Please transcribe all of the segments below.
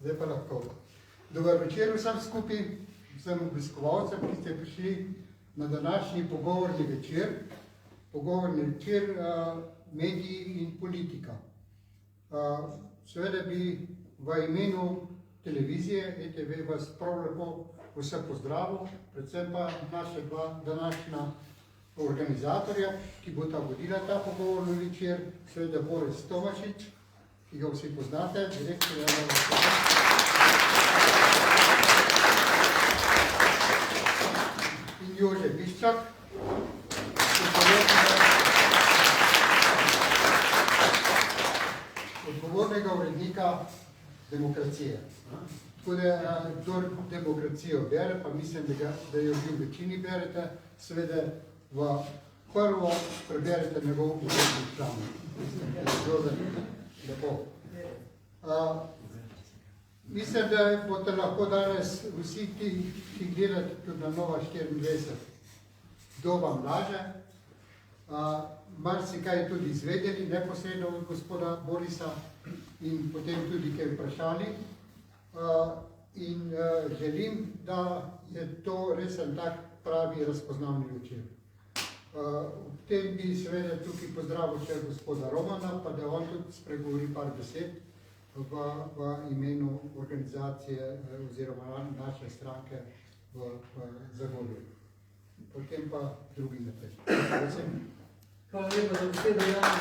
Zdaj pa lahko. Dobar večer vsem skupaj, vsem obiskovalcem, ki ste prišli na današnji pogovorni večer. Pogovorni večer mediji in politika. Seveda bi v imenu televizije ETV vas prav lepo vse pozdravil, predvsem pa naša dva današnja organizatorja, ki bo ta vodila ta pogovorni večer, seveda Boris Tomašič, ki ga vsi poznate, direktor javnega zavoda. In Jože Biščak, odgovornega urednika Demokracije. Tako da, kdor Demokracijo bere, pa mislim, da jo vi v večini berete, seveda v prvo preberete njegov urednik članek. Lepo. Mislim, da boste lahko danes vsi ti, ki gledate tudi na Nova 24, doba mlaže, marsikaj tudi izvedeli neposredno od gospoda Borisa in potem tudi kaj vprašali. In želim, da je to res en tak pravi razpoznavni večer. Ob tem bi seveda tukaj pozdravil še gospoda Romana, pa da on tudi spregovori par besed v imenu organizacije oziroma naše stranke v Zagorju. Potem pa drugi naprej. Hvala lepa za besedo, Jan.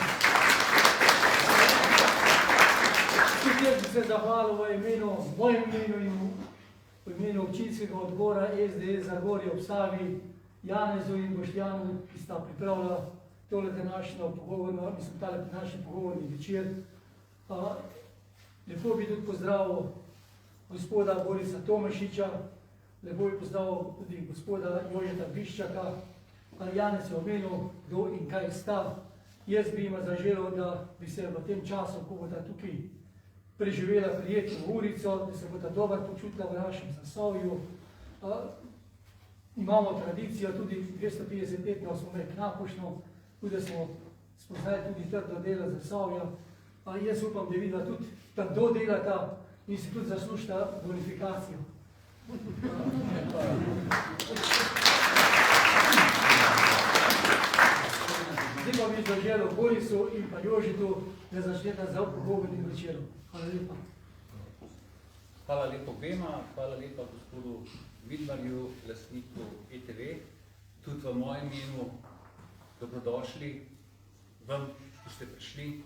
Tudi jaz bi se zahvalil v mojem imenu in v imenu občinskega odbora SDS Zagorje ob Savi, Janezu in Boštjanu, ki sta pripravila tole današnjo pogovorni večer. Lepo bi tudi pozdravil gospoda Borisa Tomašiča, lepo bi pozdravil tudi gospoda Jožeta Biščaka. Janez je omenil, kdo in kaj sta. Jaz bi jima zaželel, da bi se v tem času, ko bodo tukaj preživela prijetno urico, da se bodo dobro počutila v našem Zasavju. Imamo tradicijo, tudi 250 let smo imeli Knapošno, tudi smo spoznali tudi trdo delo Zasavja. Jaz upam, da videla tudi trdo delata in si tudi zaslužita bonifikacijo. Zdaj pa bi zaželel Borisu in pa Jožitu, da začneta z pogovornim večerom. Hvala lepa. Hvala lepa obema, hvala lepa gospodu Vidmarju, lastniku ETV. Tudi v mojem imenu dobrodošli vam, ki ste prišli,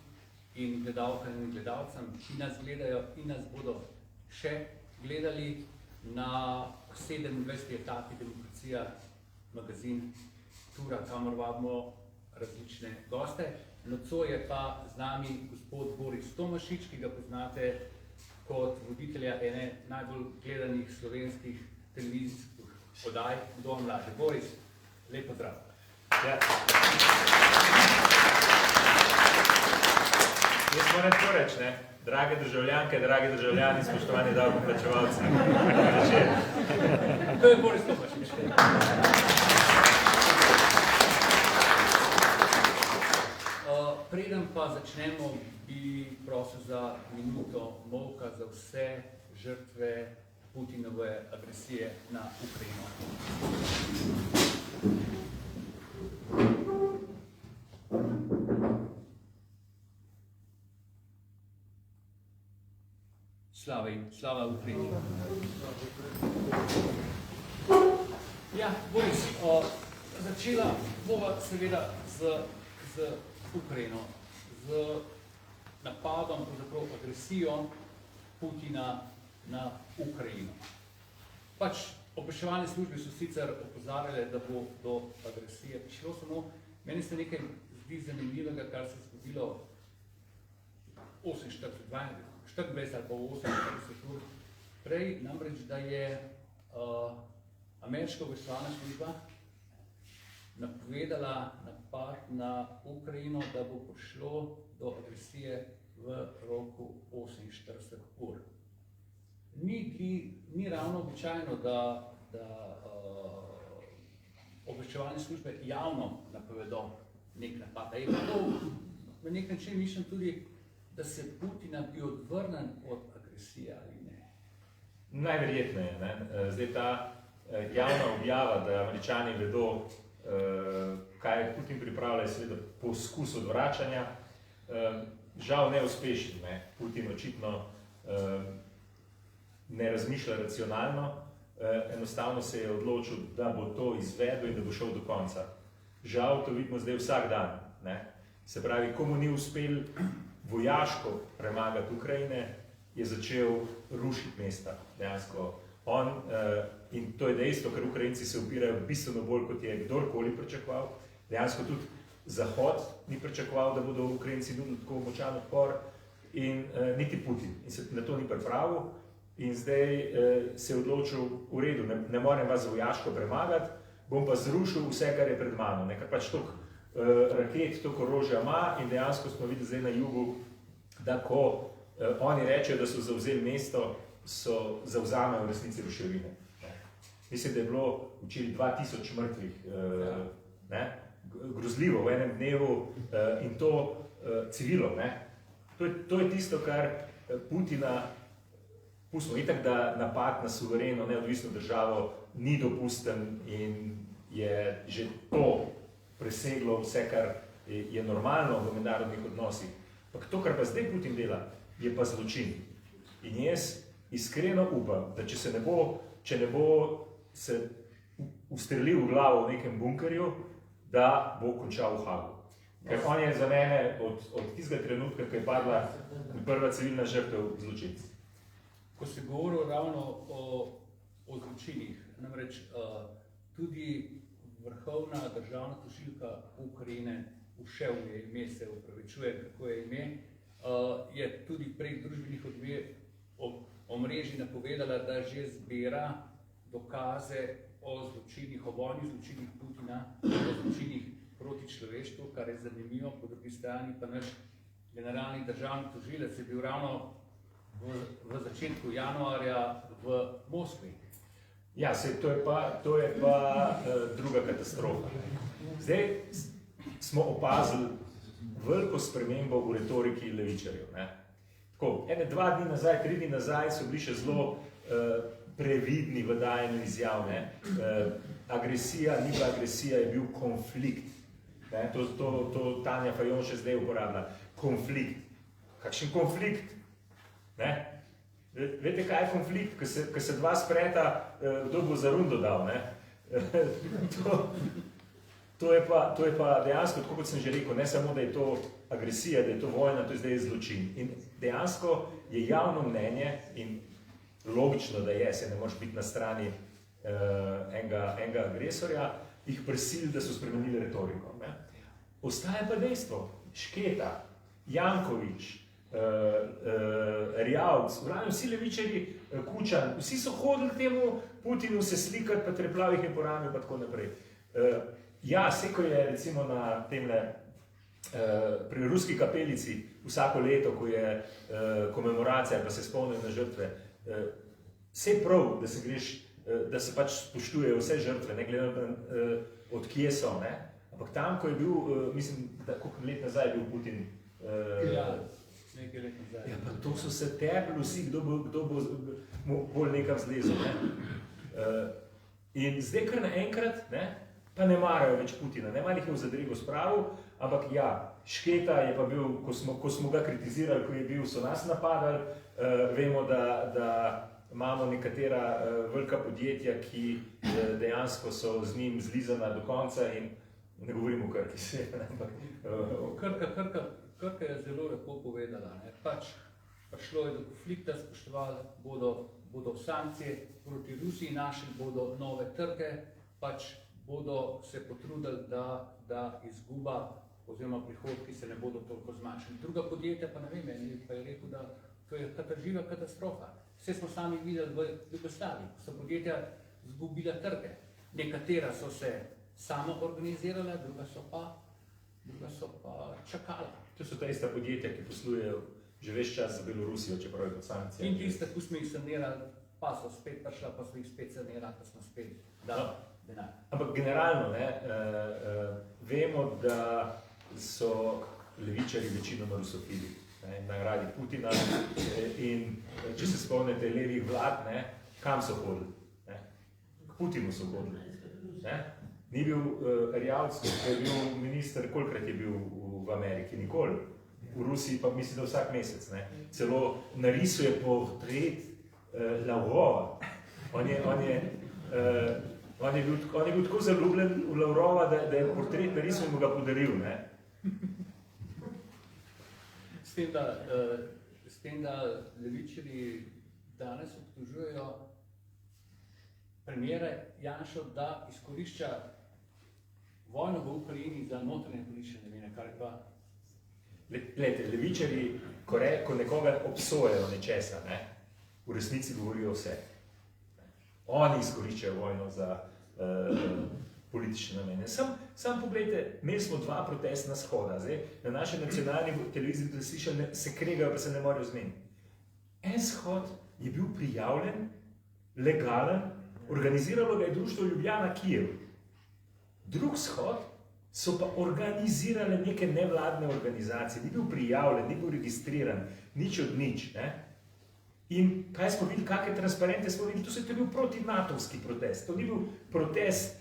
in gledalkam in gledalcem, ki nas gledajo in nas bodo še gledali na 27. etapi Demokracija, magazin Tura, kamor vabimo različne goste. Nocoj je pa z nami gospod Boris Tomašič, ki ga poznate kot voditelja ene najbolj gledanih slovenskih televizijskih oddaj Kdo mlaže. Boris, lep pozdrav. Ja. Jaz moram to reči, ne? Drage državljanke, dragi državljani, spoštovani davkoplačevalci. To je Boris Tomašič. Preden pa začnemo, bi prosil za minuto molka za vse žrtve Putinove agresije na Ukrajino. Slava Ukrajini. Ja, Boris, začela bova seveda z Ukrajino, z napadom, pravzaprav agresijo Putina na Ukrajino. Pač obveščevalne službe so sicer opozarjale, da bo do agresije prišlo, samo meni se nekaj zdi zanimljivega, kar se je zgodilo 24 ali pa 48 ur prej, namreč, da je ameriška obveščevalna služba napovedala napad na Ukrajino, da bo prišlo do agresije v roku 48 ur. Ni ravno običajno, da obveščevalne službe javno napovedo nek napad. Je pa to na nek način mišljen tudi, da se Putina bi odvrnil od agresije agresija ali ne? Najverjetneje. Ne? Zdaj ta javna objava, da Američani vedo, kaj Putin pripravlja, je seveda poskus odvračanja. Žal neuspešen. Ne? Putin očitno ne razmišlja racionalno, enostavno se je odločil, da bo to izvedel in da bo šel do konca. Žal to vidimo zdaj vsak dan. Ne? Se pravi, komu ni uspel vojaško premagati Ukrajine, je začel rušiti mesta. Dejansko on, in to je dejstvo, ker Ukrajinci se upirajo bistveno bolj, kot je kdorkoli pričakoval. Dejansko tudi Zahod ni pričakoval, da bodo Ukrajinci nudili tako močan odpor in niti Putin. In se na to ni pripravil in zdaj se je odločil, v redu, ne morem vas vojaško premagati, bom pa zrušil vse, kar je pred mano. Ker pač toliko raket, toliko orožja ima in dejansko smo videli zdaj na jugu, da ko oni rečejo, da so zavzeli mesto, so zavzamejo v resnici ruševine. Mislim, da je bilo včeraj 2000 mrtvih, grozljivo v enem dnevu in to civilo. To je tisto, kar Putina, pustimo itak, da napad na suvereno, neodvisno državo ni dopusten in je že to preseglo vse, kar je normalno v mednarodnih odnosih. Ampak to, kar pa zdaj Putin dela, je pa zločin. In jaz iskreno upam, da če ne bo se ustrelil v glavo v nekem bunkerju, da bo končal v Hagu. Ker on je za mene od tistega trenutka, ko je padla prva civilna žrtev, zločinec. Ko se govoril ravno o zločinih, namreč tudi vrhovna državna tožilka Ukrajine, Ušev je ime, se upravičujem, kako je ime, je tudi prek družbenih omrežij napovedala, da že zbira dokaze o zločinih, o vojnih zločinih Putina, o zločinih proti človeštvu, kar je zanimivo. Po drugi strani pa naš generalni državni tožilec je bil ravno v začetku januarja v Moskvi. Ja, to je pa druga katastrofa. Zdaj smo opazili veliko spremembo v retoriki levičarjev. Tako, 2 dni nazaj, 3 dni nazaj so bili še zelo previdni v dajanju izjav. Agresija, ni bila agresija, je bil konflikt. To Tanja Fajon še zdaj uporablja. Konflikt. Kakšen konflikt? Veste, kaj je konflikt? Ko se dva spreta, kdo bo za rundo dal. To je pa dejansko, tako kot sem že rekel, ne samo, da je to agresija, da je to vojna, to je zdaj zločin. In dejansko je javno mnenje, in logično, da je, se ne moreš biti na strani enega agresorja, jih prisili, da so spremenili retoriko. Ostaje pa dejstvo, Šketa, Janković, Rjavc, vsi levičarji, Kučan, vsi so hodili k temu Putinu se slikati, pa treplavih je po rami, pa tako naprej. Ja, vse, ko je recimo na temle pri ruski kapelici vsako leto, ko je komemoracija, pa se spomnijo na žrtve, vse prav, da se greš, da se pač spoštujejo vse žrtve, ne glede od kje so, ne? Ampak tam, ko je bil, mislim, da koliko let nazaj je bil Putin, nekaj let nazaj. Ja, pa to so se tepli vsi, kdo bo bolj nekam zlezel, ne? In zdaj kar naenkrat, ne, pa ne marajo več Putina, ne malih je v zadrego spravil, ampak ja, Šketa je pa bil, ko smo ga kritizirali, ko je bil, so nas napadali, vemo, da imamo nekatera velika podjetja, ki dejansko so z njim zlizana do konca in ne govorimo o Krki se, ampak... Krka je zelo lepo povedala, ne, pač prišlo je do konflikta, spoštovali bodo sankcije proti Rusiji, našli bodo nove trge, pač bodo se potrudili, da izguba oziroma prihodki se ne bodo toliko zmanjšali. Druga podjetja pa ne vem, eni pa je rekel, da to je živa katastrofa. Vse smo sami videli v Jugoslaviji, so podjetja izgubila trge. Nekatera so se samo organizirala, druga so pa čakala. To so ta ista podjetja, ki poslujejo že ves čas za Belorusijo, čeprav je pod sankcijami. In tiste, ko smo jih sanirali, pa so spet prišla, pa smo jih spet sanirali, pa smo spet dali denar. Ampak generalno, vemo, da so levičari večinoma rusofili. ne, nagradi Putina in če se spomnite levih vlad, ne, kam so hodili? Ne? K Putinu so hodili. Ne? Ni bil Erjavc, ko je bil minister, kolikrat je bil v Ameriki? Nikoli. V Rusiji pa mislim, da vsak mesec. Ne? Celo narisuje portret Lavrova. On je bil tako zaljubljen v Lavrova, da je portret narisuje in mu ga podaril. Ne? S tem, da levičarji danes obtožujejo premijera Janšo, da izkorišča vojno v Ukrajini za notranje politične namene, kar je pa... Glejte, levičarji, ko nekoga obsojajo nečesa, ne, v resnici govorijo vse. Oni izkoriščajo vojno za politične namene. Sam pogledajte, imeli smo 2 protestna shoda. Zdaj, na naši nacionalni televiziji da slišali, se kregajo, pa se ne morejo zmeniti. En shod je bil prijavljen, legalen, organiziralo ga je društvo Ljubljana Kijev. Drug shod so pa organizirale neke nevladne organizacije. Ni bil prijavljen, ni bil registriran, nič od nič. Ne? In kaj smo videli, kakšne transparente smo videli, to je bil protinatovski protest. To ni bil protest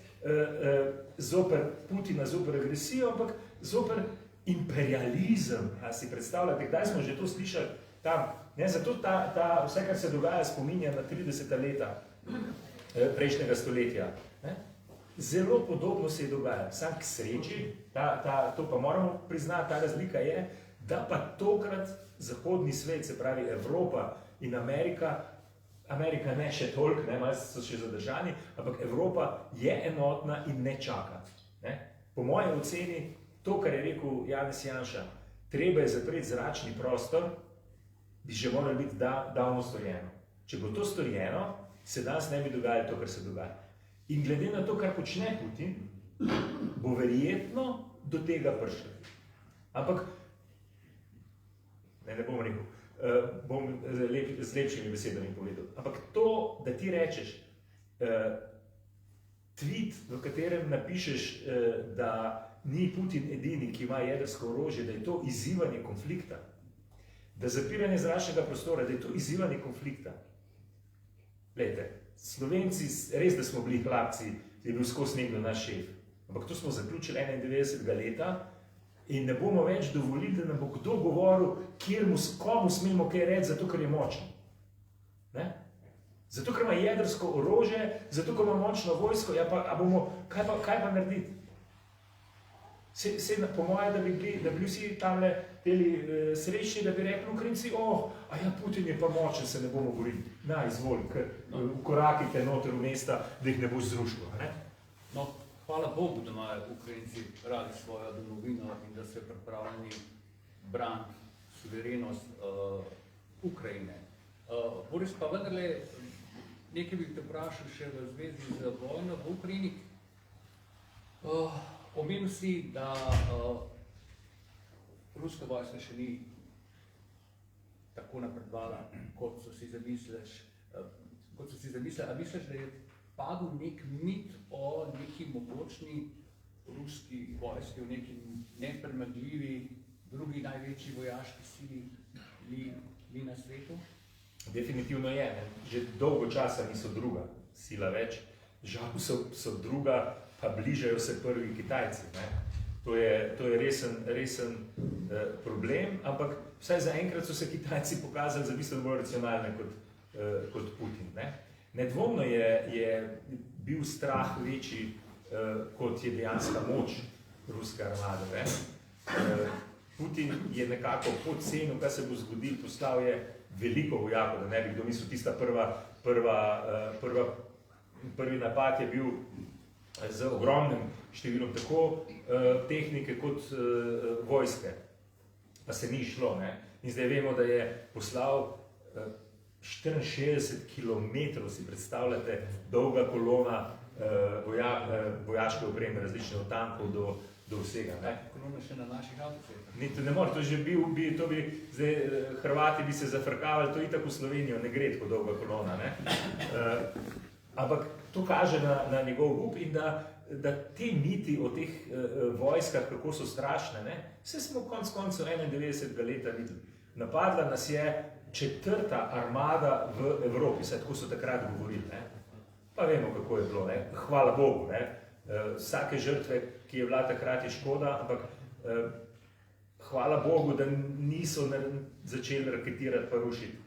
zoper Putina, zoper agresijo, ampak zoper imperializem. A si predstavljate, kdaj smo že to slišali tam? Ne? Zato vse, kar se dogaja, spominja na 30. leta prejšnjega stoletja. Ne? Zelo podobno se je dogajalo. Sam k sreči, to pa moramo priznati, ta razlika je, da pa tokrat zahodni svet, se pravi Evropa in Amerika ne še toliko, ne, malo so še zadržani, ampak Evropa je enotna in ne čaka. Ne? Po moji oceni, to, kar je rekel Janez Janša, treba je zapreti zračni prostor, bi že moralo biti davno storjeno. Če bo to storjeno, se danes ne bi dogajalo to, kar se dogaja. In glede na to, kar počne Putin, bo verjetno do tega prišlo. Ampak, ne bom rekel, bom z lepšimi besedami povedal, ampak to, da ti rečeš, tweet, v katerem napišeš, da ni Putin edini, ki ima jedrsko orožje, da je to izzivanje konflikta, da zapiranje zračnega prostora, da je to izzivanje konflikta. Glejte, Slovenci, res, da smo bili hlapci, je bil skozi nekdo naš šef. Ampak to smo zaključili 91. leta in ne bomo več dovolili, da nam bo kdo govoril, komu smemo kaj reči, zato ker je močen. Ne? Zato ker ima jedrsko orožje, zato ker ima močno vojsko, ja pa, kaj pa narediti? Po moje, da bi vsi tamle bili srečni, da bi rekli Ukrajinci, a ja, Putin je pa močen, se ne bomo borili. Na, izvoli, ker ukorakite noter v mesta, da jih ne bo zrušilo. No, hvala Bogu, da imajo Ukrajinci radi svojo domovino in da so pripravljeni braniti suverenost Ukrajine. Boris, pa vendarle, nekaj bi te vprašal še v zvezi z vojno v Ukrajini. Omenil si, da ruska vojska še ni tako napredovala, kot so si zamislili. A misliš, da je padel nek mit o neki mogočni ruski vojski, o neki nepremagljivi, drugi največji vojaški sili na svetu? Definitivno je. Ne? Že dolgo časa niso druga sila več. Žal so druga, pa bližajo se prvi Kitajci. Ne? To je resen problem, ampak vsaj zaenkrat so se Kitajci pokazali za bistveno bolj racionalne kot Putin. Ne? Nedvomno je bil strah večji, kot je dejanska moč ruske armade. Ne? Putin je nekako podcenil, kaj se bo zgodil, poslal je veliko vojakov, da ne bi kdo mislil, tista prvi napad je bil z ogromnim številom tako tehnike kot vojske, pa se ni šlo. Ne? In zdaj vemo, da je poslal 64 kilometrov, si predstavljate, dolga kolona vojaške opreme, različne od tankov do vsega. Ne? Kolona še na naših avtocestah. Ne more, to že zdaj Hrvati bi se zafrkavali, to itak v Slovenijo ne gre tako dolga kolona. Ne? Ampak to kaže na njegov obup in da te miti o teh vojskah, kako so strašne, ne? Vse smo konec koncev 91. leta videli. napadla nas je 4. armada v Evropi, saj tako so takrat govorili, ne. Pa vemo, kako je bilo, ne. Hvala Bogu, ne. Vsake žrtve, ki je bila takrat, je škoda, ampak hvala Bogu, da niso začeli raketirati pa rušiti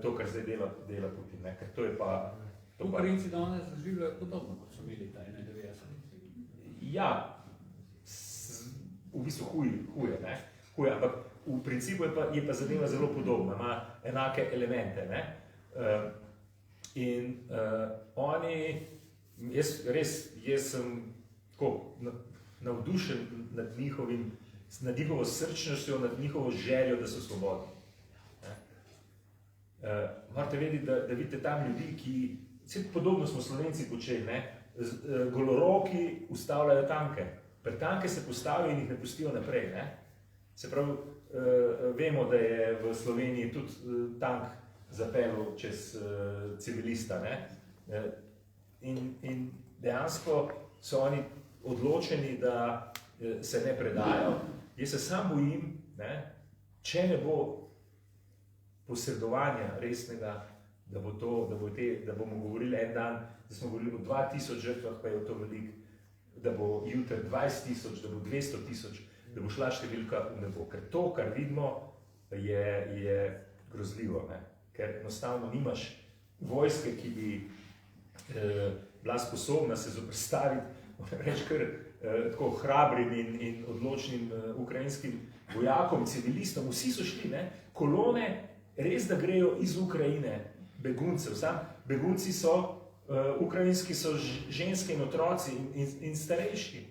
to, kar zdaj dela Putin, ne. Ker to je pa... Ukrajinci danes doživljajo podobno, kot so imeli ta 91. Ja, v bistvu huje, ne? Huje, ampak v principu je pa zadeva zelo podobna, ima enake elemente, ne? Oni, jaz sem tako navdušen nad njihovo srčnostjo, nad njihovo željo, da so svobodni. Morate vedeti, da vidite tam ljudi, ki, vse podobno smo Slovenci počeli, ne? Goloroki ustavljajo tanke. Pri tanke se postavijo in jih ne pustijo naprej. Ne? Se pravi, vemo, da je v Sloveniji tudi tank zapeljal čez civilista. Ne? In dejansko so oni odločeni, da se ne predajo. Jaz se sam bojim, ne? Če ne bo posredovanja resnega, da bomo govorili en dan, da smo govorili o 2000 žrtvah, pa je to veliko, da bo jutri 20 000, da bo 200 000, da bo šla številka v nebo. Ker to, kar vidimo, je grozljivo, ne? Ker enostavno nimaš vojske, ki bi bila sposobna se zoperstaviti, moram reči, kar tako hrabrim in odločnim ukrajinskim vojakom, civilistom. Vsi so šli, ne? Kolone res, da grejo iz Ukrajine, beguncev. Sam begunci so, ukrajinski so ženske in otroci in starejši.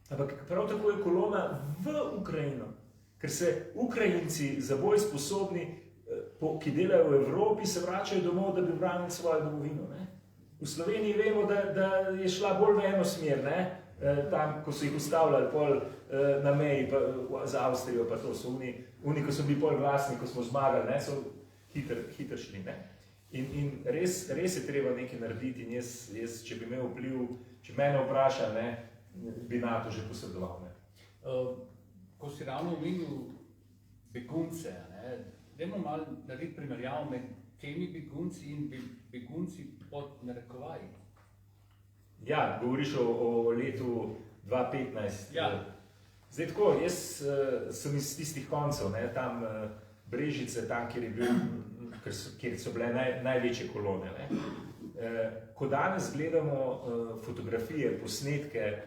Ampak prav tako je kolona v Ukrajino, ker se Ukrajinci za boj sposobni, ki delajo v Evropi, se vračajo domov, da bi branili svojo domovino. Ne? V Sloveniji vemo, da je šla bolj v eno smer, ne? Tam, ko so jih ustavljali pol na meji z Avstrijo, pa to so oni, ko so bili pol glasni, ko smo zmagali, ne? So hitro šli. Ne? In res je treba nekaj narediti in jaz, če bi imel vpliv, če mene vpraša, ne, bi NATO že posredoval. Ko si ravno omenil begunce, ne, dajmo malo narediti primerjavo med temi begunci in begunci pod narekovaji. Ja, govoriš o letu 2015. Ja. Zdaj tako, jaz sem iz tistih koncev, ne, tam Brežice, tam, kjer so bile največje kolone. Ne. Ko danes gledamo fotografije, posnetke,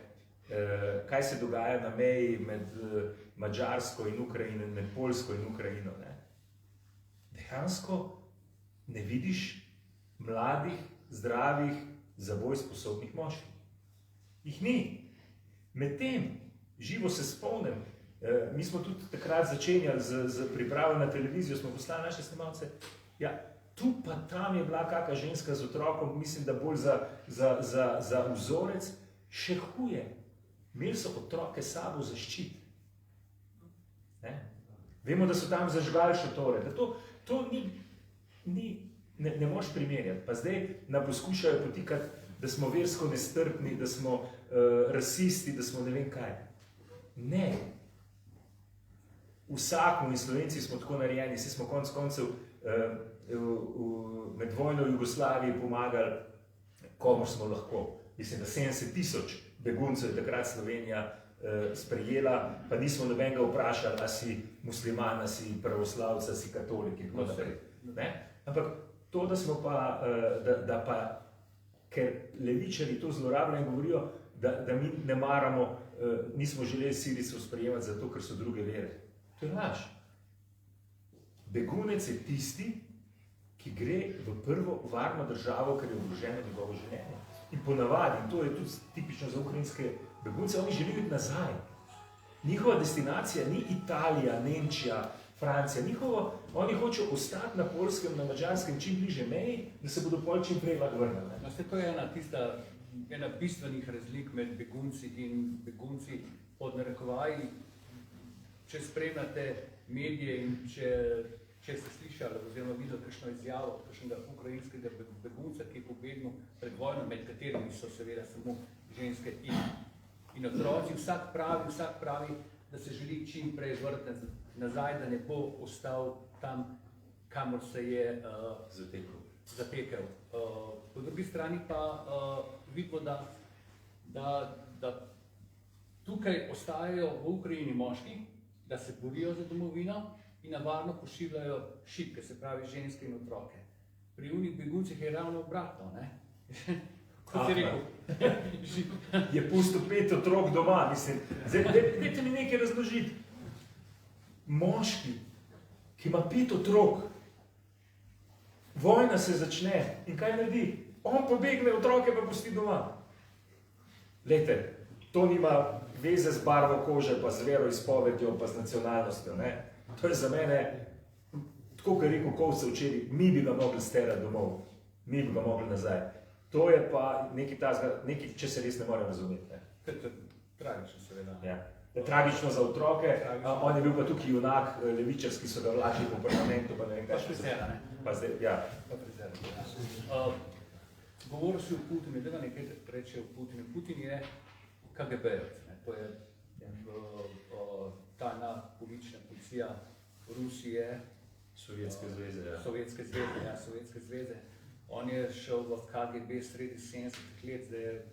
kaj se dogaja na meji med Madžarsko in Ukrajino, med Poljsko in Ukrajino, ne. Dejansko ne vidiš mladih, zdravih, za boj sposobnih moških. Jih ni. Medtem, živo se spomnim, mi smo tudi takrat začenjali z pripravo na televizijo, smo poslali naše snemalce. Ja, tu pa tam je bila kakšna ženska z otrokom, mislim, da bolj za vzorec, še huje. Imeli so otroke sabo za ščit. Ne? Vemo, da so tam zažgali šotore. To ne moš primerjati. Pa zdaj nam poskušajo potikati, da smo versko nestrpni, da smo rasisti, da smo ne vem kaj. Ne. Vsakmo in Slovenci smo tako narejeni, vsi smo konec koncev med vojno v Jugoslaviji pomagali, komu smo lahko. Mislim, da 70 000 beguncev je takrat Slovenija sprejela, pa nismo nobenega vprašali, a si musliman, a si pravoslavca, a si katolik in tako naprej. Ne? Ampak to, da smo pa, ker levičari to zlorabljajo in govorijo, da mi ne maramo, nismo želeli Sirijcev sprejemati zato, ker so druge vere. To je laž. Begunec je tisti, ki gre v prvo varno državo, ker je ogroženo njegovo življenje. In ponavadi, in to je tudi tipično za ukrajinske begunce, oni želijo iti nazaj. Njihova destinacija ni Italija, Nemčija, Francija. Oni hočejo ostati na Poljskem, na Madžarskem, čim bliže meji, da se bodo pol čim prej vrnili. No, to je ena bistvenih razlik med begunci in begunci pod narekovaji. Če spremljate medije in če ste slišali oziroma videli kakšno izjavo kakšnega ukrajinskega begunca, ki je pobegnil pred vojno, med katerimi so seveda samo ženske in otroci, vsak pravi, da se želi čim prej vrniti nazaj, da ne bo ostal tam, kamor se je Zatekel. Po drugi strani pa vidimo, da tukaj ostajajo v Ukrajini moški, da se borijo za domovino in navarno pošiljajo šibke, se pravi ženske in otroke. Pri unih beguncih je ravno obratno, ne? Kot je rekel. Je pustil 5 otrok doma, mislim. Zdaj, dajte mi nekaj razložiti. Moški, ki ima 5 otrok, vojna se začne in kaj naredi? On pobegne, otroke pa pusti doma. Glejte, to nima veze z barvo kože, pa z veroizpovedjo, pa z nacionalnostjo, ne? To je za mene, tako kot je rekel Kovce včeraj, mi bi ga mogli sterati domov, mi bi ga mogli nazaj. To je pa nekaj, če se res ne morem razumeti. Ne? Tragično, seveda. Ja. Tragično za otroke, on je bil pa tukaj junak, levičarski so ga vlačili po parlamentu, pa ne vem kaj. Pa frizera, ne? Pa zdaj, ja. Pa frizera, ja. Govoril si o Putinu, da nekaj reče o Putinu. Putin je KGB-jevec, ne? To je tajna politična policija Rusije, Sovjetske zveze, ja. Sovjetske zveze. On je šel v KGB sredi 70-ih let, zdaj je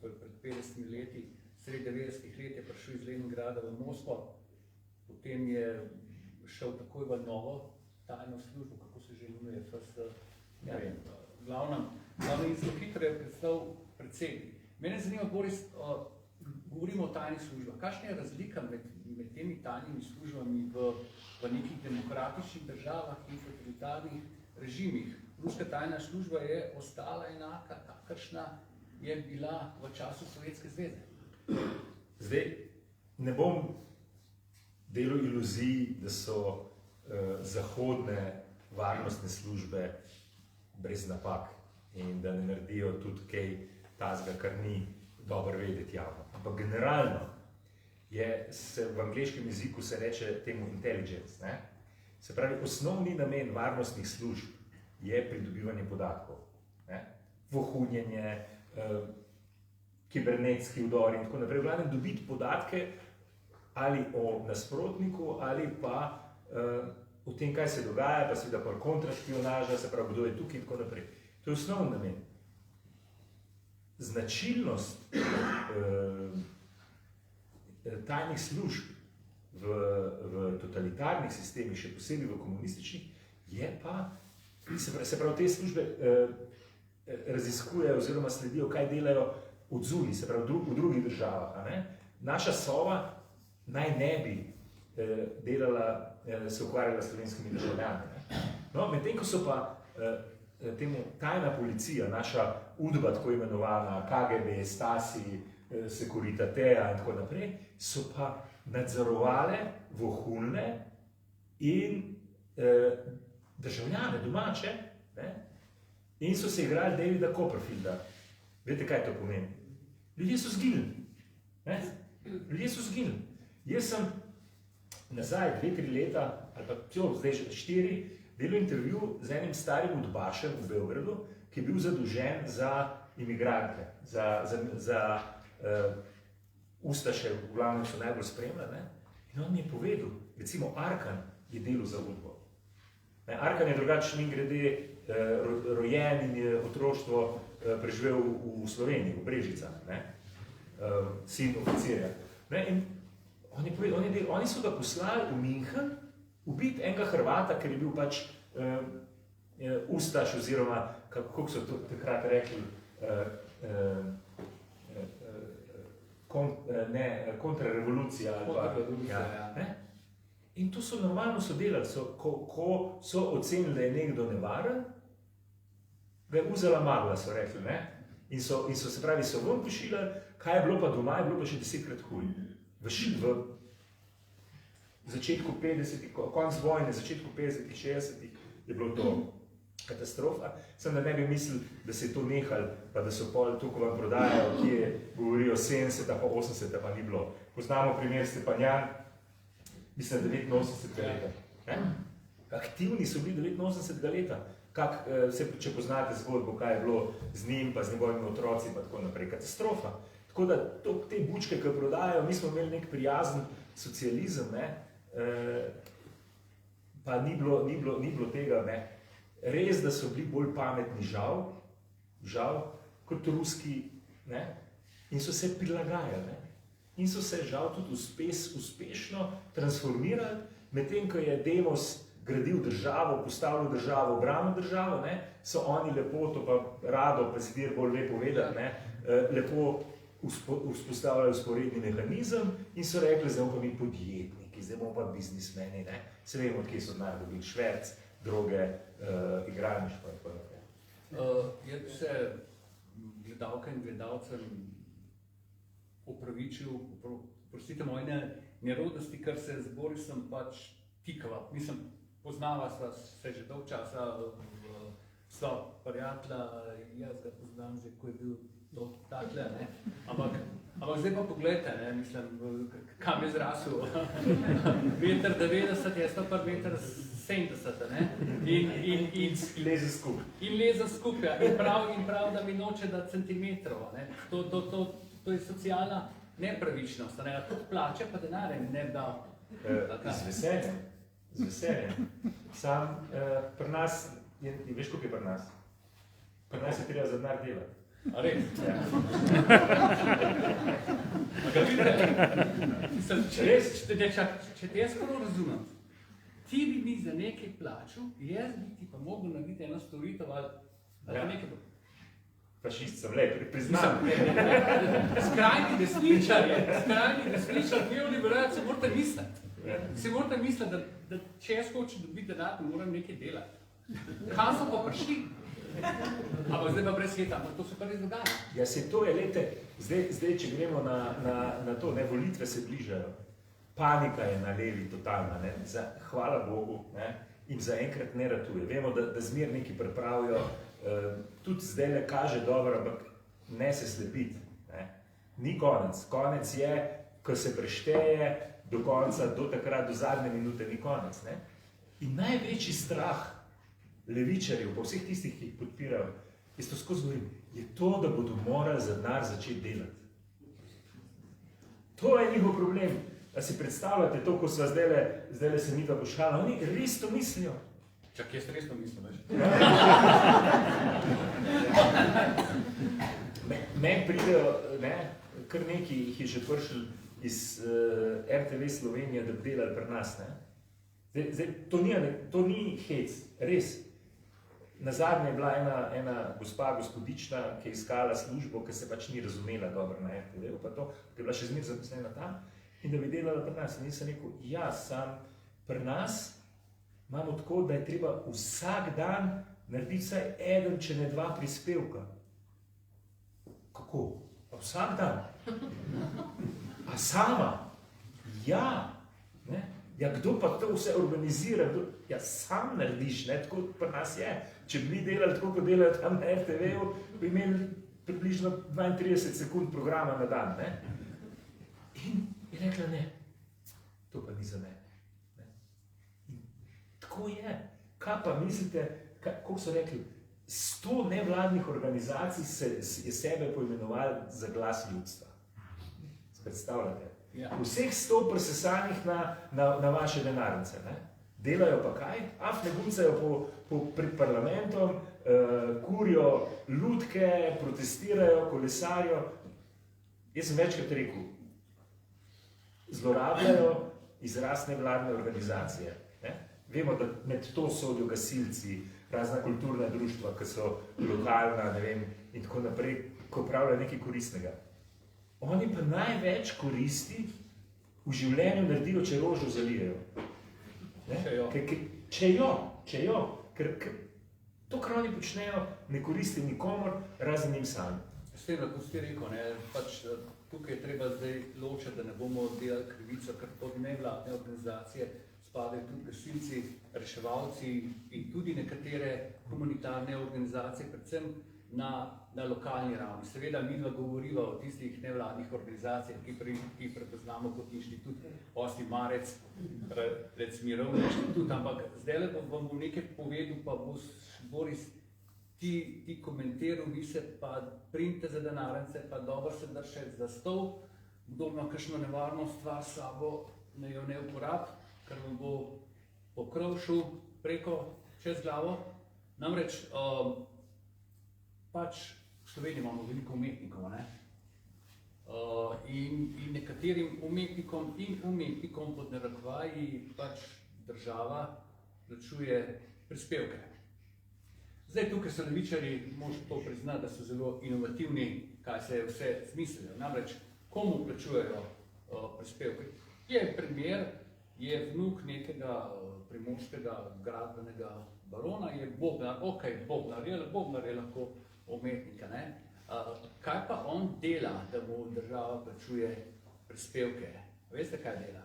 pred 50 leti, sredi 90-ih let je prišel iz Leningrada v Moskvo, potem je šel takoj v novo tajno službo, kako se že imenuje, ne vem, glavnem in zelo hitro je predstavil predsednik. Mene zanima, Boris, govorimo o tajnih službah. Kakšna je razlika med temi tajnimi službami v nekih demokratičnih državah in totalitarnih režimih? Ruska tajna služba je ostala enaka, kakršna je bila v času Sovjetske zveze. Zdaj, ne bom delal iluzij, da so zahodne varnostne službe brez napak in da ne naredijo tudi kaj tazga, kar ni dobro vedeti javno. Ampak generalno v angleškem jeziku se reče temu intelligence. Ne? Se pravi, osnovni namen varnostnih služb je pridobivanje podatkov. Ne? Vohunjenje, kibernetski vdor in tako naprej. V glavnem dobiti podatke ali o nasprotniku ali pa o tem, kaj se dogaja, pa seveda pa kontrašpionaža, se pravi, kdo je tukaj in tako naprej. To je osnovni namen. Značilnost tajnih služb v totalitarnih sistemih, še posebej v komunističnih, je pa, se pravi, te službe raziskujejo oziroma sledijo, kaj delajo odzuni, se pravi, v drugih državah. Ne? Naša Sova naj ne bi se ukvarjala s slovenskimi državljani. No, medtem ko so pa temu tajna policija, naša UDBA, tako imenovana, KGB, Stasi, Securitatea in tako naprej, so pa nadzorovale vohunne in državljane, domače, ne? In so se igrali Davida Copperfielda. Veste, kaj to pomeni? Ljudje so zginili. Ljudje so zginili. Jaz sem nazaj 2-3 leta, ali pa zdaj še 4, delal intervju z enim starim udbašem v Beogradu, ki je bil zadolžen za imigrante, za Ustaše, v glavnem so najbolj spremljali. In on mi je povedal, recimo Arkan je delal za UDBO. Arkan je drugače mingrede rojen in je otroštvo preživel v Sloveniji, v Brežicah, sin oficirja. In on je povedal, oni so ga poslali v München ubiti enega Hrvata, ker je bil pač Ustaš oziroma, kako so takrat rekli, kontrarevolucija. In to so normalno delali, ko so ocenili, da je nekdo nevaren, ga je vzela magla, so rekli. In so se pravi, so ven pošiljali, kaj je bilo pa doma, je bilo pa še 10-krat huj. V začetku 50-ih, konc vojne, začetku 50-ih, 60-ih je bilo to katastrofa. Sem da ne bi mislil, da se je to nehal, pa da so pol tukaj vam prodajajo, kje govorijo 70, pa 80, pa ni bilo. Poznamo primer Stepanjan, mislim, 89 leta. Aktivni so bili 89 leta. Če poznate zgodbo, kaj je bilo z njim, pa z njegovimi otroci, pa tako naprej. Katastrofa. Tako da te bučke, ki prodajajo, mi smo imeli nek prijazen socializem, pa ni bilo tega, ne. Res, da so bili bolj pametni, žal, kot ruski, ne, in so se prilagajali, ne. In so se žal tudi uspešno transformirali, medtem ko je Demos gradil državo, postavil državo, branil državo, ne, so oni lepo, to pa Rado, pa si bolj lepo vedeti, ne, lepo vzpostavljali usporedni mehanizem in so rekli, zdaj bomo pa mi podjetniki, zdaj bomo pa biznismeni, ne. Se vemo, odkje so denar dobili, šverc, droge, igralništvo in tako naprej. Jaz bi se gledalkam in gledalcem opravičil, prostite moje nerodnosti, ker se z Borisom pač tikava. Mislim, poznava sva se že dolg časa, sva prijatelja, jaz ga poznam že, ko je bil takle, ne. Ampak zdaj pa pogledajte, ne, mislim, kam je zrasel. 1,90 m, jaz pa 1,70 m, ne. In leze skupaj. In leze skupaj. In prav, da mi noče da centimetrov, ne. To je socialna nepravičnost, ne. Tudi plače pa denarja ne bi dal. Z veseljem. Sam, pri nas, veš, koliko je pri nas? Pri nas je treba za denar delati. A res? Ja. Ga vidite? Če te jaz prav razumem, ti bi mi za nekaj plačal, jaz bi ti pa mogel narediti eno storitev ali nekaj. Fašist sem, priznam. Skrajni desničar, neoliberalci, morate misliti, da če jaz hočem dobiti denar, moram nekaj delati. Kam so pa prišli? Ampak zdaj pa brez heta, ampak to se pa res dogaja. Ja, se to je, lejte, zdaj, če gremo na to, ne, volitve se bližajo. Panika je na levi totalna, ne, hvala Bogu, ne, in zaenkrat ne ratuje. Vemo, da zmer neki pripravijo, tudi zdaj le kaže dobro, ampak ne se slepiti, ne. Ni konec. Konec je, ko se prešteje do konca, do takrat, do zadnje minute ni konec, ne. In največji strah levičarjev, pa vseh tistih, ki jih podpirajo, jaz to skozi govorim, je to, da bodo morali za denar začeti delati. To je njihov problem. A si predstavljate to, ko sva zdajle se midva pošala, oni res to mislijo. Čak, jaz res to mislim, veš? Meni pridejo, ne, kar nekaj jih je že prišli iz RTV Slovenije, da bi delali pri nas, ne. Zdaj, to ni hec, res. Nazadnje je bila ena gospodična, ki je iskala službo, ki se pač ni razumela dobro na RTV-u, pa to, ki je bila še zmer zaposlena tam, in da bi delala pri nas. In nisem rekel, ja, sam pri nas imamo tako, da je treba vsak dan narediti vsaj eden, če ne 2 prispevka. Kako? A vsak dan? A sama? Ja, ne? Ja, kdo pa to vse organizira? Ja, sam narediš, ne, tako pri nas je. Če bi delali tako, kot delajo tam na RTV-u, bi imeli približno 32 sekund programa na dan, ne. In je rekla, ne, to pa ni za mene. In tako je. Kaj pa mislite, koliko so rekli, 100 nevladnih organizacij je sebe poimenovali za glas ljudstva. Predstavljate? Ja. Vseh 100 presesanih na vaše denarnice, ne? Delajo pa kaj? Ne guncajo pred parlamentom, kurijo lutke, protestirajo, kolesarijo. Jaz sem večkrat rekel, zlorabljajo izraz nevladne organizacije. Ne? Vemo, da med to sodijo gasilci, razna kulturna društva, ki so lokalna, ne vem, in tako naprej, ko pravljajo nekaj koristnega. Oni pa največ koristi v življenju naredijo, če rožo zalijejo. Če jo. Ker to, kar oni počnejo, ne koristi nikomor, razen njim sami. S tem, kako si rekel, ne, pač tukaj je treba zdaj ločiti, da ne bomo delali krivico, ker pod nevladne organizacije spadajo tudi gasilci, reševalci in tudi nekatere humanitarne organizacije, predvsem na lokalni ravni. Seveda midva govoriva o tistih nevladnih organizacijah, ki prepoznamo kot inštitut 8. marec, recimo Mirovni inštitut, ampak zdaj vam bom nekaj povedal, pa Boris, ti komentiral, vi se pa primite za denarnice, pa dobro se držite za stol, kdo ima kakšno nevarno stvar s sabo, ne jo ne uporabi, ker vam bo pokrov šel preko, čez glavo. Namreč, pač v Sloveniji imamo veliko umetnikov, ne? In nekaterim umetnikom pod narekovaji pač država plačuje prispevke. Zdaj tukaj so levičarji, moraš to priznati, da so zelo inovativni, kaj se je vse smislijo. Namreč, komu plačujejo prispevke? Je vnuk nekega primorskega gradbenega barona, je Bobnar, Bobnar je lahko umetnika, ne? Kaj pa on dela, da mu država plačuje prispevke? Veste, kaj dela?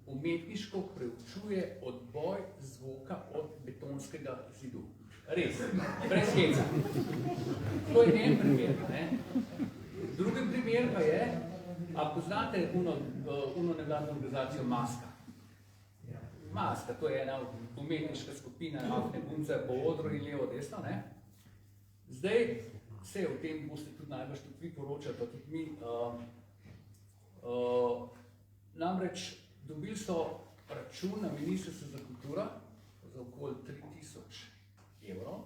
Umetniško preučuje odboj zvoka od betonskega zidu. Res, brez heca. To je en primer, ne? Drugi primer pa je, a poznate uno nevladno organizacijo Maska? Maska, to je ena umetniška skupina, Afne Bunce po odru in levo desno, ne? Zdaj, vse o tem boste tudi najbolj tudi vi poročali, pa tudi mi. Namreč, dobili so račun na Ministrstvu za kulturo za okoli 3000 evrov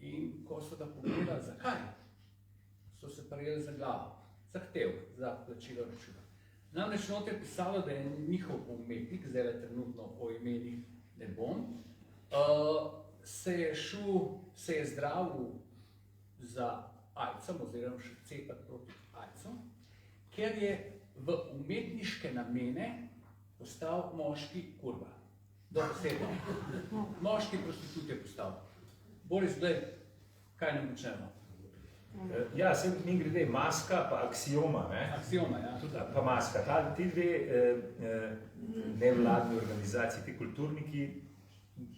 in ko so ga pogledali, zakaj, so se prijeli za glavo, zahtev za plačilo računa. Namreč noter je pisalo, da je njihov umetnik, zdaj trenutno o imenih ne bom, se je zdravil za ajcem, oziroma še cepati proti ajcu, ker je v umetniške namene postal moški kurva. Dobesedno. Moški prostitut je postal. Boris, glej, kaj nam počnemo? Ja, se mi grede Maska pa Aksioma, ne? Aksioma, ja. Pa Maska. Ti dve nevladni organizaciji, ti kulturniki,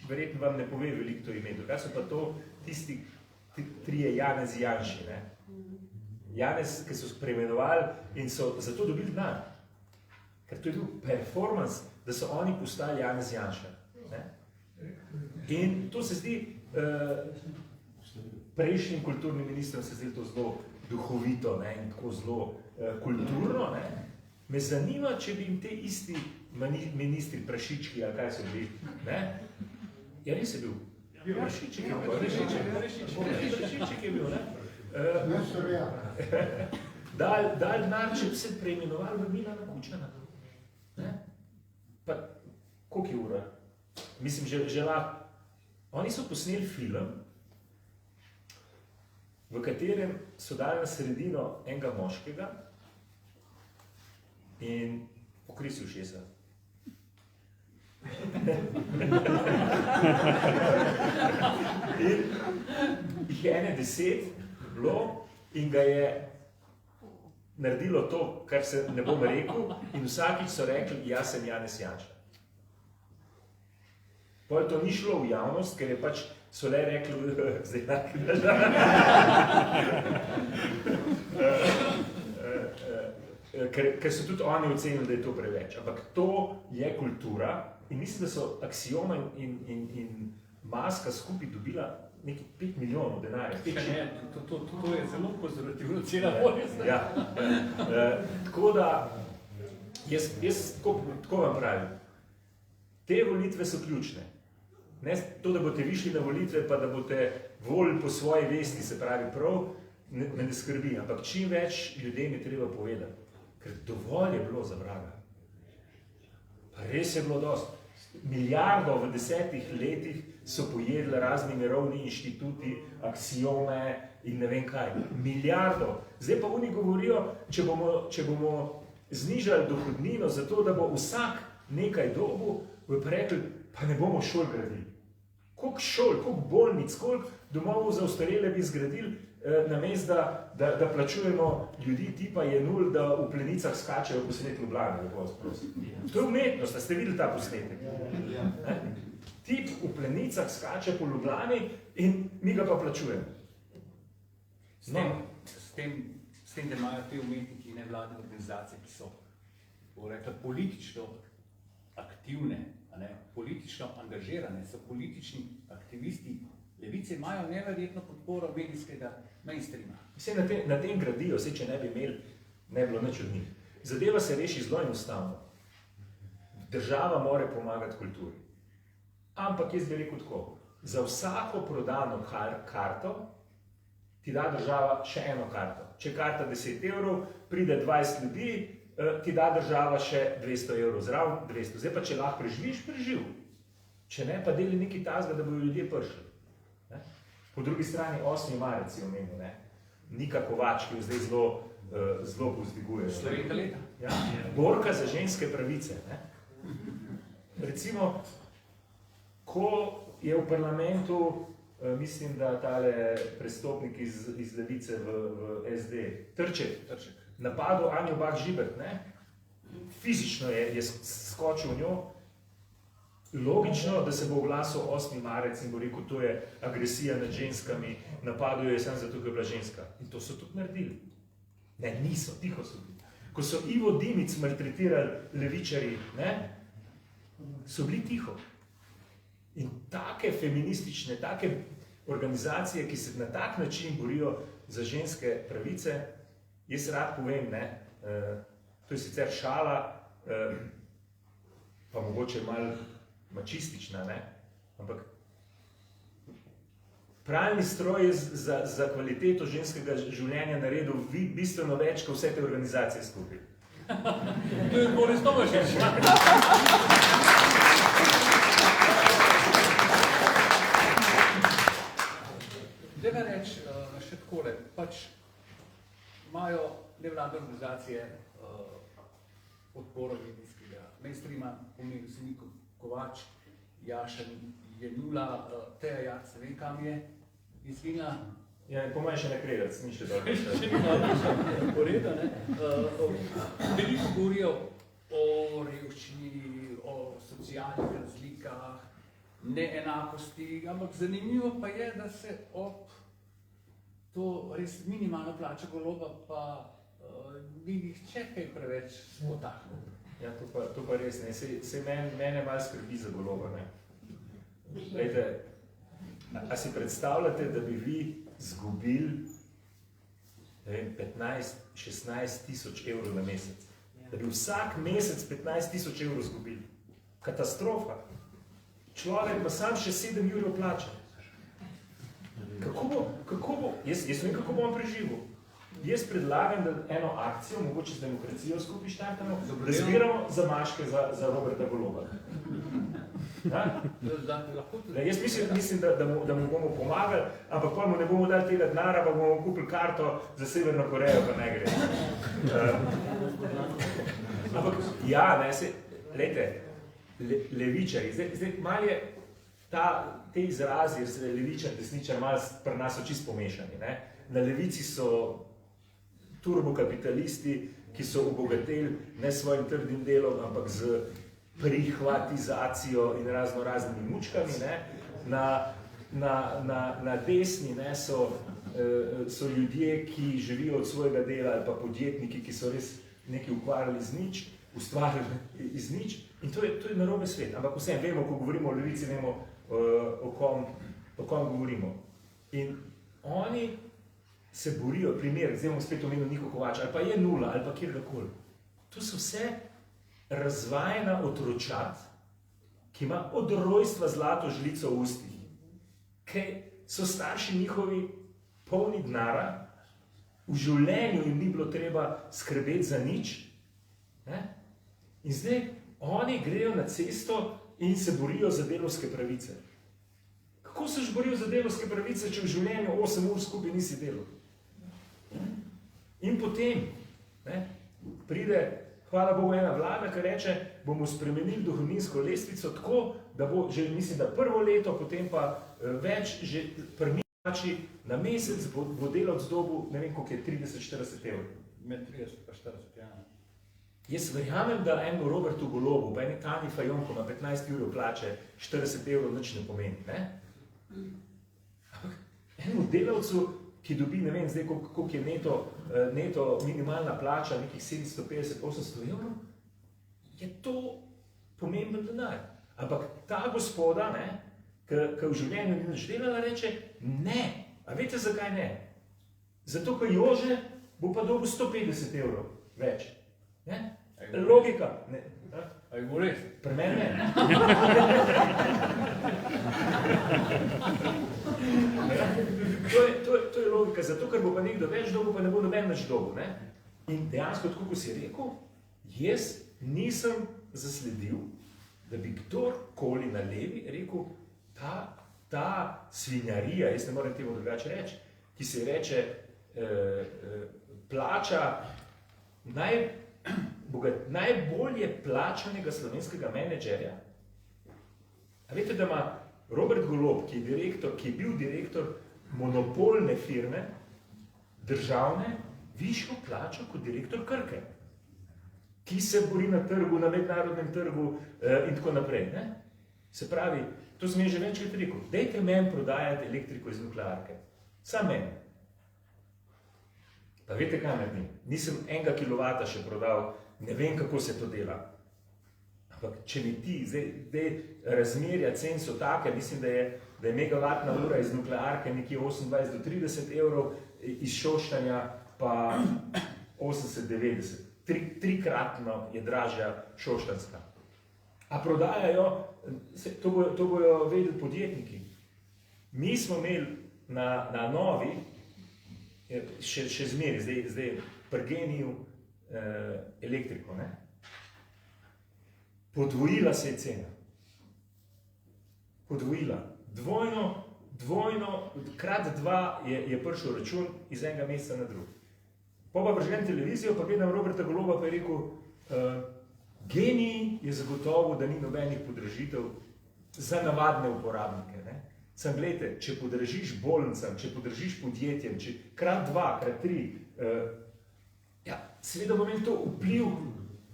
verjetno vam ne pove veliko to ime. Kaj so pa to tisti trije Janez Janši, ne? Janez, ki so spremenovali in so zato dobili denar. Ker to je bil performance, da so oni postali Janez Janša. Ne? In to se zdi, prejšnjim kulturnim ministrom se zdi to zelo duhovito, ne? In tako zelo kulturno. Ne? Me zanima, če bi jim te isti ministri, Prašički, ali kaj so bili, ne? Ja, res je bil. Prašiček je bil, ne? Dal denar, če bi se preimenovali v Milana Kučana. Pa, koliko je ura? Mislim, že lahko. Oni so posneli film, v katerem so dali na sredino enega moškega in pokrisi ušesa. In jih je 10 bilo in ga je naredilo to, kar se ne bom rekel, in vsakič so rekli, jaz sem Janez Janša. Potem to ni šlo v javnost, ker je pač so le rekli, zdaj ker so tudi oni ocenili, da je to preveč. Ampak to je kultura in mislim, da so Aksioma in Maska skupaj dobila nekaj 5 milijonov denarja. To je zelo konzervativno cena bolest. Ja. Tako da, jaz tako vam pravim, te volitve so ključne. Ne to, da boste višli na volitve, pa da boste volili po svoji vesti, se pravi prav, me ne skrbi, ampak čim več ljudem je treba povedati, ker dovolj je bilo za vraga. Pa res je bilo dosti. Milijardo v 10 letih so pojedli razni mirovni inštituti, Aksiome in ne vem kaj. Milijardo. Zdaj pa oni govorijo, če bomo znižali dohodnino za to, da bo vsak nekaj dobil, bojo pa rekli, pa ne bomo šol gradili. Koliko šol, koliko bolnic, koliko domov za ostarele bi zgradili, namesto da plačujemo ljudi tipa Jenul, da v plenicah skačajo posnet Ljubljane. To je umetnost, da ste videli ta posnetek. Tip v plenicah skače po Ljubljani in mi ga pa plačujemo. S tem, da imajo te umetniki nevladne organizacije, ki so politično aktivne, politično angažirane, so politični aktivisti, levice imajo neverjetno podporo medijskega mainstreama. Mislim, na tem gradijo, če ne bi imeli, ne bilo nič od njih. Zadeva se reši zelo enostavno. Država mora pomagati kulturi. Ampak jaz bi rekel tako, za vsako prodano karto ti da država še eno karto. Če je karta 10 evrov, pride 20 ljudi, ti da država še 200 evrov zraven, 200. Zdaj pa, če lahko preživiš, preživ. Če ne, pa deli nekaj tazga, da bodo ljudje prišli. Po drugi strani 8. marec je omenil, ne? Nika Kovač, ki jo zdaj zelo povzdiguje. Slovenka leta. Ja? Borka za ženske pravice. Ne? Recimo, ko je v parlamentu, mislim, da tale prestopnik iz Levice v SD, Trček, napadel Anjo Bah Žibert, ne? Fizično je skočil v njo, logično, da se bo oglasil 8. marec in bo rekel, to je agresija nad ženskami, napadel jo je samo zato, ker je bila ženska. In to so tudi naredili. Ne, niso, tiho so bili. Ko so Ivo Dimic maltretirali levičarji, ne, so bili tiho. In take feministične, take organizacije, ki se na tak način borijo za ženske pravice, jaz rad povem, ne, to je sicer šala, pa mogoče malo mačistična, ne, ampak pralni stroj je za kvaliteto ženskega življenja naredil bistveno več, kot vse te organizacije skupaj. To je Boris Tomašič. Dajmo reči še takole, pač imajo nevladne organizacije podporo medijskega mainstreama, pomenil se Niko Kovač, Jaša Jenulla, Teja Jarc, ne vem kam je izginila. Ja, po manj še ne Kredac, ni še dobro. Še ni malo poreda, ne. Veliko govorijo o revščini, o socialnih razlikah, neenakosti, ampak zanimivo pa je, da se ob to res minimalno plačo Goloba pa ni nihče kaj preveč spotaknil. Ja, to pa res ne. Sej mene malo skrbi za Goloba, ne. Glejte, a si predstavljate, da bi vi zgubili 15-16 tisoč evrov na mesec? Da bi vsak mesec 15 tisoč evrov zgubili? Katastrofa. Človek pa sam še 7 evrov plača. Kako bo? Jaz vem, kako bom preživel. Jaz predlagam, da eno akcijo, mogoče z Demokracijo skupaj štartamo, da zbiramo zamaške za Roberta Goloba. Jaz mislim, da mu bomo pomagali, ampak pa mu ne bomo dali tega denarja, pa bomo kupili karto za Severno Korejo, pa ne gre. Ampak ja, ne, lejte, levičari, zdaj malo je te izrazi, jer se levičar, desničar, malo pri nas so čisto pomešani. Ne? Na levici so turbokapitalisti, ki so obogateli ne s svojim trdim delom, ampak z prihvatizacijo in raznimi mučkami. Ne? Na desni ne, so ljudje, ki živijo od svojega dela, ali pa podjetniki, ki so res nekaj ukvarjali z nič, ustvarjali iz nič. In to je narobe svet. Ampak vsem vemo, ko govorimo o levici, vemo, o kom govorimo. In oni se borijo, primer, zdaj bomo spet omenil Niko Kovač, ali pa je Nula, ali pa kjerkoli. To so vse razvajena otročat, ki ima od rojstva zlato žlico v ustih, ki so starši njihovi polni denara, v življenju jim ni bilo treba skrbeti za nič. Ne? In zdaj oni grejo na cesto in se borijo za delavske pravice. Kako se borijo za delavske pravice, če v življenju 8 ur skupaj nisi delal? In potem pride, hvala Bogu, ena vlada, ki reče, bomo spremenili dohodninsko lestvico tako, da bo že, mislim, da prvo leto, potem pa več, že prmiči na mesec bo delavc dobil, ne vem, koliko je, 30-40 evrov. Med 30 pa 40, ja. Jaz verjamem, da enemu Robertu Golobu, pa eni Tanji Fajon, ko ima 15 evrov plače, 40 evrov nič ne pomeni, ne? Ampak enemu delavcu, ki dobi, ne vem, zdaj, koliko je neto minimalna plača, nekih 750-800 evrov, je to pomemben denar. Ampak ta gospoda, ne, ki v življenju ni nič delala, reče ne. A veste, zakaj ne? Zato, ker Jože bo pa dobil 150 evrov več. Ne? Logika. Ne. A je bilo res? Pri meni ne. To je logika, zato ker bo pa nekdo več dobil, pa ne bo noben več dobil. Ne? In dejansko, tako kot si rekel, jaz nisem zasledil, da bi kdorkoli na levi rekel, ta svinjarija, jaz ne morem temu drugače reči, ki se reče plača najbolje plačanega slovenskega menedžerja. A veste, da ima Robert Golob, ki je bil direktor monopolne firme, državne, višjo plačo kot direktor Krke, ki se bori na trgu, na mednarodnem trgu in tako naprej. Ne? Se pravi, to sem že večkrat rekel, dajte meni prodajati elektriko iz nuklearke. Sam meni. Pa veste, kaj naredim? Nisem enega kilovata še prodal, ne vem, kako se to dela. Ampak, če mi ti, zdaj razmerja cen so take, mislim, da je megavatna ura iz nuklearke nekje 28 do 30 evrov, iz Šoštanja pa 80-90. Trikratno je dražja šoštanska. A prodajajo, to bojo vedeli podjetniki. Mi smo imeli na Novi, še zmeri, zdaj pri Geniju elektriko, ne? Podvojila se je cena. Podvojila. Dvojno, krat 2 je prišel račun iz enega meseca na drug. Pa prižgem televizijo, pa gledam Roberta Goloba, pa je rekel, Genij je zagotovil, da ni nobenih podražitev za navadne uporabnike. Ne? Sam gledajte, če podražiš bolnicam, če podražiš podjetjem, če krat 2, krat 3, seveda bo imel to vpliv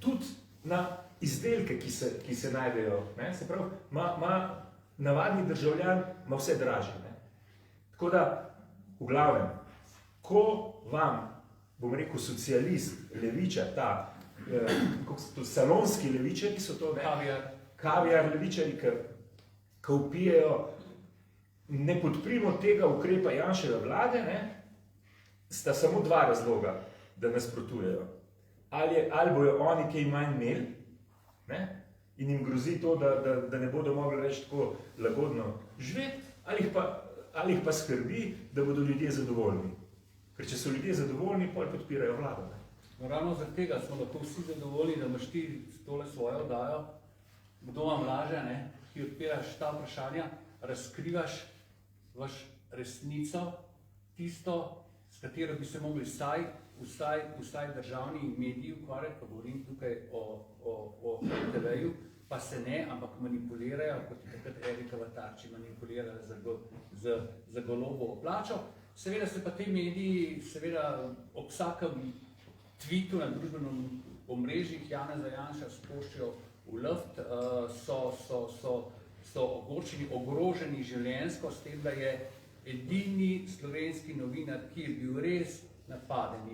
tudi na izdelke, ki se najdejo. Ne? Se pravi, navadni državljan ima vse dražje. Ne? Tako da, v glavnem, ko vam, bom rekel, socialist, levičar, salonski levičari so to, kaviar levičari, ki vpijejo, ne podprimo tega ukrepa Janševe vlade, ne, sta samo 2 razloga, da nasprotujejo. Ali bojo oni kaj manj imeli, ne, in jim grozi to, da ne bodo mogli več tako lagodno živeti, ali jih pa skrbi, da bodo ljudje zadovoljni. Ker če so ljudje zadovoljni, potem podpirajo vlado. No, ravno zaradi tega smo lahko vsi zadovoljni, da imaš ti tole svojo oddajo, kdo vam laže, ne, ki odpiraš ta vprašanja, razkrivaš vaš resnico, tisto, s katero bi se mogli vsaj državni mediji ukvarjati, pa govorim tukaj o TV-ju, pa se ne, ampak manipulirajo, kot je takrat Erika Vatarči manipulirala za Golobovo plačo. Seveda se pa te mediji, ob vsakem tweetu na družbenem omrežjih Janeza Janša spuščajo v luft, so ogorčeni, ogroženi življenjsko s tem, da je edini slovenski novinar, ki je bil res napaden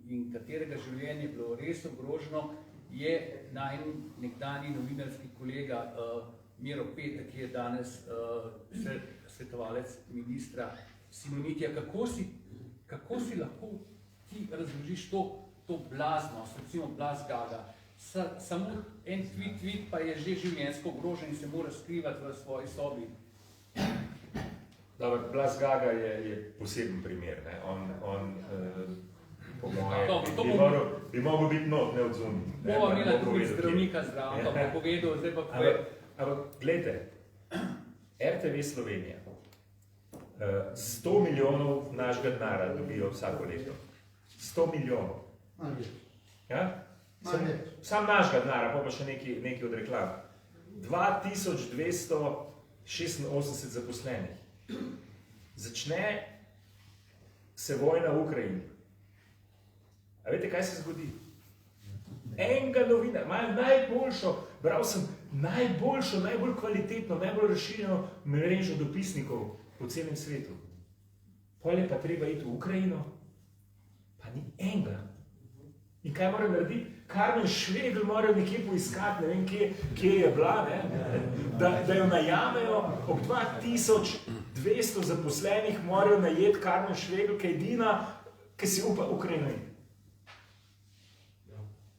in katerega življenje je bilo res ogroženo, je nekdanji novinarski kolega Miro Petek, ki je danes svetovalec ministra Simonitija. Kako si lahko ti razložiš to blaznost, recimo Blaz Gaga? Samo en tweet pa je že življenjsko ogrožen in se mora skrivati v svoji sobi. Dobar, Blaz Gaga je poseben primer. Ne? On po moje, bi mogel biti neodzunjen. Bova imela tudi zdravnika zdravo, pa bo povedal, zdaj pa kaj. Ampak, gledajte, RTV Slovenija 100 milijonov našega denarja dobijo vsako leto. 100 milijonov. Ja? Sam našega denarja, pa še nekaj od reklam. 2286 zaposlenih. Začne se vojna v Ukrajini. A veste, kaj se zgodi? Enega novinar, imajo najboljšo, bral sem, najbolj kvalitetno, najbolj razširjeno mrežo dopisnikov po celem svetu. Potem je pa treba iti v Ukrajino, pa ni enega. In kaj mora narediti? Karmen Švegl mora nekje poiskati, ne vem, kje je bila, da jo najamejo, ob 2200 zaposlenih morajo najeti Karmen Švegl, ki je edina, ki si upa Ukrajino iti.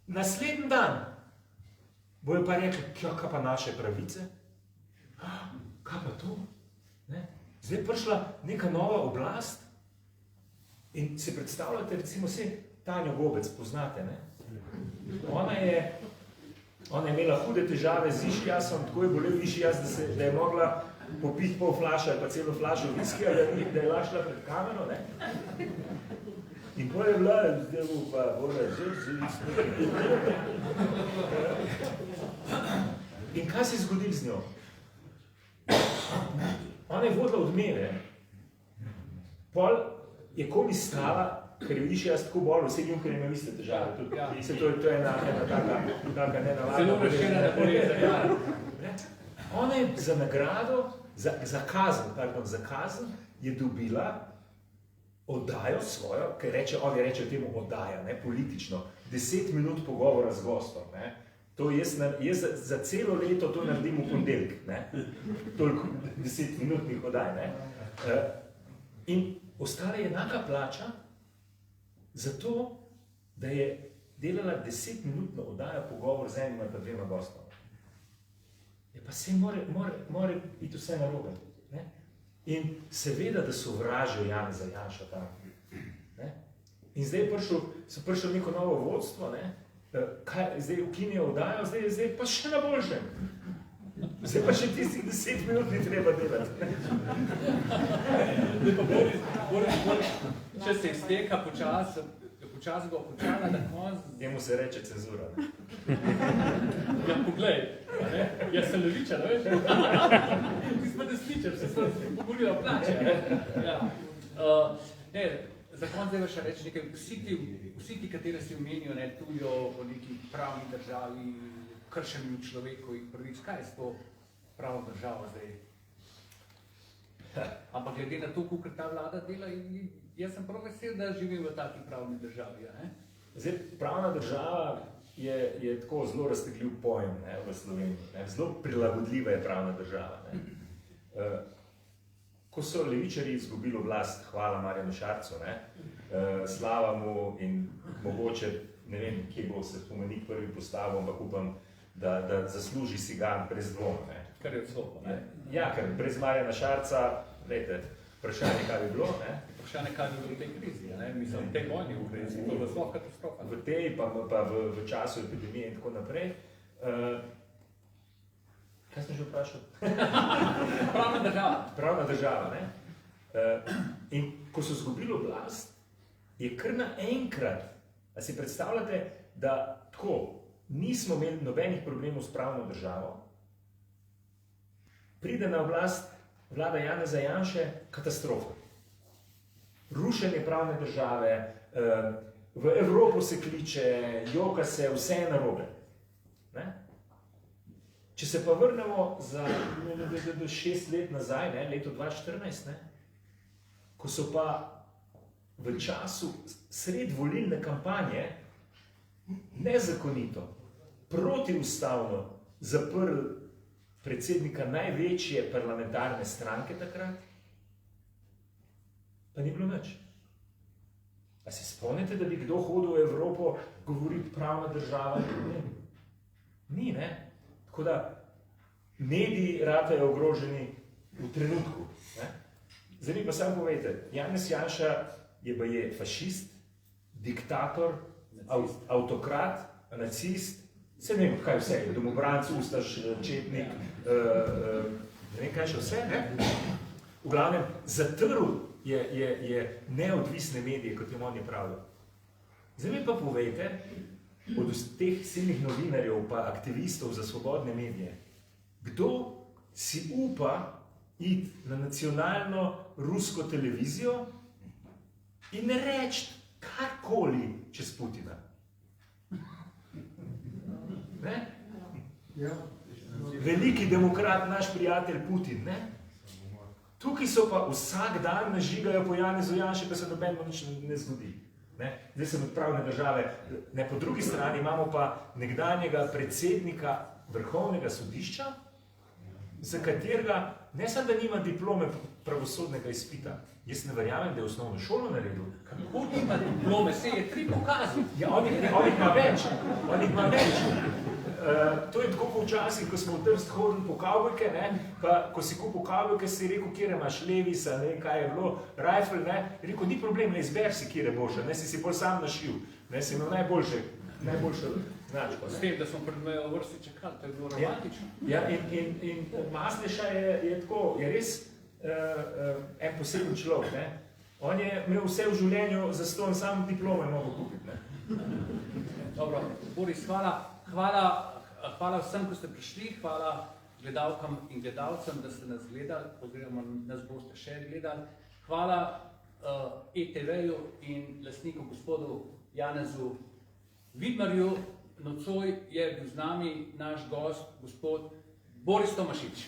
Naslednji dan bojo pa rekli, kaj pa naše pravice? Kaj pa to? Ne? Zdaj je prišla neka nova oblast in si predstavljate, recimo vse Tanjo Gobec poznate, ne? Ona je imela hude težave z išiasom, tako je bolel išias, da je mogla popiti pol flaša ali pa celo flašo viskija, da je lašla pred kamero, ne? In bolj je bila, zdaj bo pa bolj In kaj se je zgodilo z njo? Ona je vodila Odmeve. Pol je komi stala, ker je išias tako bolj, vse njim, ker je imel iste težave. To je ena taka nenavadna. Zelo rešena bolezen. Ona je za nagrado, za kazen je dobila oddajo svojo, ker on je reče temu oddaja, ne, politično, 10 minut pogovora z gostom. Ne. To jaz za celo leto to naredim v ponedeljek, ne. Toliko 10-minutnih oddaj. Ne. In ostala je enaka plača za to, da je delala 10-minutno oddajo pogovor z enim ali pa dvema gostoma. Je pa se more biti vse narobe. Ne? In seveda, da sovražijo Janeza Janša tam. Ne? In zdaj so prišli neko novo vodstvo, ne? Zdaj ukinijo oddajo, zdaj pa še na boljšem. Zdaj pa še tistih 10 minut ni treba delati. Zdaj pa Boris, če se izteka počas ga okončala na konc. Njemu se reče cenzura. Ja, poglej, jaz sem levičar, veš? Ti smo desničar, se pogovorijo plače. Ja. Za konc zdaj še reči nekaj, vsi ti, katere si omenijo, tujo o neki pravni državi, kršenju človekovih pravic, kaj je s to pravno državo zdaj? Ampak glede na to, kako ta vlada dela, jaz sem prav vesel, da živim v taki pravni državi. Zdaj, pravna država je tako zelo raztegljiv pojem, ne, v Sloveniji. Ne. Zelo prilagodljiva je pravna država. Ne. Ko so levičarji izgubili oblast, hvala Marjanu Šarcu, ne, slava mu in mogoče, ne vem, kje bo se spomenik prvi postavil, ampak upam, da zasluži si ga brez dvoma. Kar je odsotno, ne? Ja, ker brez Marjana Šarca, vejte, vprašanje, kaj bi bilo, ne? Vprašanje, kaj bi bilo v tej krizi, ne? Mislim, v tej vojni v krizi, to je zelo katastrofa. V tej, pa v času epidemije in tako naprej. Kaj sem že vprašal? Pravna država. Pravna država, ne? In ko so izgubili oblast, je kar naenkrat, a si predstavljate, da tako, nismo imeli nobenih problemov s pravno državo, pride na oblast vlada Janeza Janše, katastrofa. Rušenje pravne države, v Evropo se kliče, joka se, vse je narobe. Ne? Če se pa vrnemo za 6 let nazaj, ne, leto 2014, ne, ko so pa v času sred volilne kampanje nezakonito, protiustavno zaprli predsednika največje parlamentarne stranke takrat, pa ni bilo nič. A se spomnite, da bi kdo hodil v Evropo govoriti pravna država? Ni, ne? Tako da mediji ratajo ogroženi v trenutku. Ne? Zdaj mi pa samo povejte, Janez Janša je fašist, diktator, avtokrat, nacist, se ne vem, kaj vse, domobranc, ustaš, četnik, ne vem, kaj še vse, ne? V glavnem, zatrl je neodvisne medije, kot jim on je pravil. Zdaj mi pa povejte, od teh silnih novinarjev pa aktivistov za svobodne medije, kdo si upa iti na nacionalno rusko televizijo in reči karkoli čez Putina? Ne? Veliki demokrat, naš prijatelj Putin, ne? Tukaj so pa vsak dan nažigajo po Janezu Janši, pa se nobeno nič ne zgodi. Ne? Zdaj sem od pravne države. Ne, po drugi strani imamo pa nekdanjega predsednika Vrhovnega sodišča, za katerega ne samo, da nima diplome pravosodnega izpita. Jaz ne verjamem, da je osnovno šolo naredil. Kako nima diplome? Se je 3 pokazal. Ja, on jih ima več. To je tako kot včasih, ko smo v Trst hodili po kavbojke, pa ko si kupil kavbojke, si rekel, kjer imaš Levisa, ne vem kaj je bilo, Rifle, rekel, ni problem, ne izber si, kjer je boljša, si bolj sam našil, si imel najboljšo značko. S tem, da smo pred mejo vrsti čakali, to je bilo romantično. Ja, in Masleša je tako, je res en poseben človek, On je imel vse v življenju za ston, samo diplome mogo kupiti, Dobro, Boris, hvala vsem, ko ste prišli, hvala gledalkam in gledalcem, da ste nas gledali, oziroma nas boste še gledali. Hvala ETV-ju in lastniku gospodu Janezu Vidmarju. Nocoj je bil z nami naš gost, gospod Boris Tomašič.